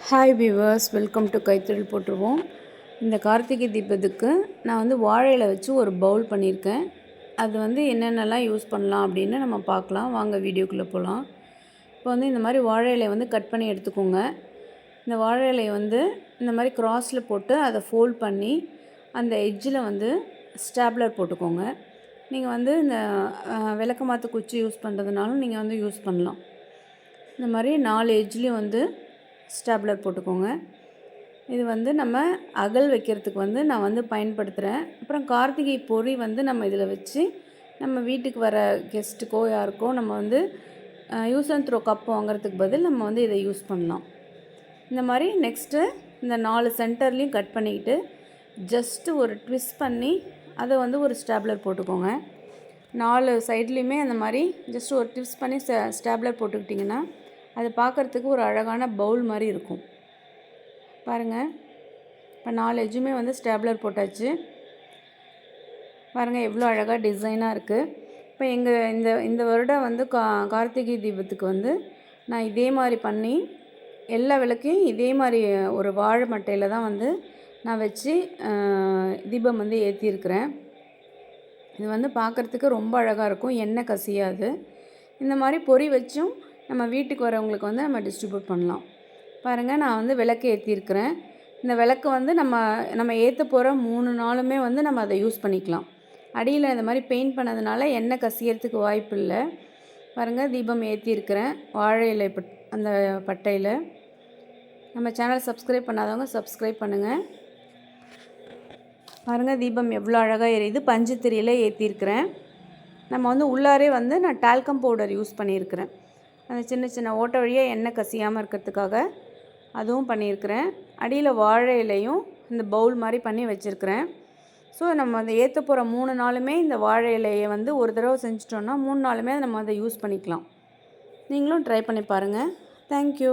Hi viewers, welcome to கைத்தொழில் போட்டுருவோம். இந்த கார்த்திகை தீபத்துக்கு நான் வந்து வாழை இலை வச்சு ஒரு பவுல் பண்ணியிருக்கேன். அது வந்து என்னென்னலாம் யூஸ் பண்ணலாம் அப்படின்னு நம்ம பார்க்கலாம். வாங்க வீடியோக்குள்ளே போகலாம். இப்போ வந்து இந்த மாதிரி வாழை இலையை வந்து கட் பண்ணி எடுத்துக்கோங்க. இந்த வாழை இலையை வந்து இந்த மாதிரி க்ராஸில் போட்டு அதை ஃபோல்ட் பண்ணி அந்த எட்ஜில் வந்து ஸ்டாப்லர் போட்டுக்கோங்க. நீங்கள் வந்து இந்த விளக்க மாற்று குச்சி யூஸ் பண்ணுறதுனாலும் நீங்கள் வந்து யூஸ் பண்ணலாம். இந்த மாதிரி 4 எட்ஜ்லேயும் வந்து ஸ்டாப்லர் போட்டுக்கோங்க. இது வந்து நம்ம அகல் வைக்கிறதுக்கு வந்து நான் வந்து பயன்படுத்துகிறேன். அப்புறம் கார்த்திகை பொறி வந்து நம்ம இதில் வச்சு நம்ம வீட்டுக்கு வர கெஸ்ட்டுக்கோ யாருக்கோ நம்ம வந்து யூஸ் அண்ட் த்ரோ கப் வாங்குறதுக்கு பதில் நம்ம வந்து இதை யூஸ் பண்ணலாம். இந்த மாதிரி நெக்ஸ்ட்டு இந்த 4 சென்டர்லேயும் கட் பண்ணிக்கிட்டு ஜஸ்ட்டு ஒரு ட்விஸ்ட் பண்ணி அதை வந்து ஒரு ஸ்டாப்லர் போட்டுக்கோங்க. 4 சைட்லேயுமே அந்த மாதிரி ஜஸ்ட் ஒரு ட்விஸ்ட் பண்ணி ஸ்டாப்லர் போட்டுக்கிட்டிங்கன்னா அது பார்க்குறதுக்கு ஒரு அழகான பவுல் மாதிரி இருக்கும். பாருங்கள், இப்போ 4 எட்ஜுமே வந்து ஸ்டாப்லர் போட்டாச்சு. பாருங்கள் எவ்வளோ அழகாக டிசைனாக இருக்குது. இப்போ இந்த வருடம் வந்து கார்த்திகை தீபத்துக்கு வந்து நான் இதே மாதிரி பண்ணி எல்லா விளக்கையும் இதே மாதிரி ஒரு வாழை மட்டையில் தான் வந்து நான் வச்சு தீபம் வந்து ஏற்றிருக்கிறேன். இது வந்து பார்க்குறதுக்கு ரொம்ப அழகாக இருக்கும், எண்ணெய் கசியாது. இந்த மாதிரி பொறி வச்சும் நம்ம வீட்டுக்கு வரவங்களுக்கு வந்து நம்ம டிஸ்ட்ரிபியூட் பண்ணலாம். பாருங்கள், நான் வந்து விளக்கு ஏற்றிருக்கிறேன். இந்த விளக்கு வந்து நம்ம ஏற்ற போகிற 3 நாளுமே வந்து நம்ம அதை யூஸ் பண்ணிக்கலாம். அடியில் இந்த மாதிரி பெயிண்ட் பண்ணதுனால எண்ணெய் கசியறதுக்கு வாய்ப்பு இல்லை. பாருங்கள், தீபம் ஏற்றிருக்கிறேன் வாழை இலை அந்த பட்டையில். நம்ம சேனல் சப்ஸ்கிரைப் பண்ணாதவங்க சப்ஸ்கிரைப் பண்ணுங்கள். பாருங்கள், தீபம் எவ்வளோ அழகாக எரியுது. பஞ்சு திரியில் ஏற்றிருக்கிறேன். நம்ம வந்து உள்ளாரே வந்து நான் டால்கம் பவுடர் யூஸ் பண்ணியிருக்கிறேன். அந்த சின்ன சின்ன ஓட்டை வழியாக எண்ணெய் கசியாமல் இருக்கிறதுக்காக அதுவும் பண்ணியிருக்கிறேன். அடியில் வாழை இலையும் இந்த பவுல் மாதிரி பண்ணி வச்சுருக்கிறேன். ஸோ நம்ம அதை ஏற்ற போகிற 3 நாளுமே இந்த வாழை இலையை வந்து ஒரு தடவை செஞ்சிட்டோன்னா 3 நாளுமே நம்ம அதை யூஸ் பண்ணிக்கலாம். நீங்களும் ட்ரை பண்ணி பாருங்கள். தேங்க்யூ.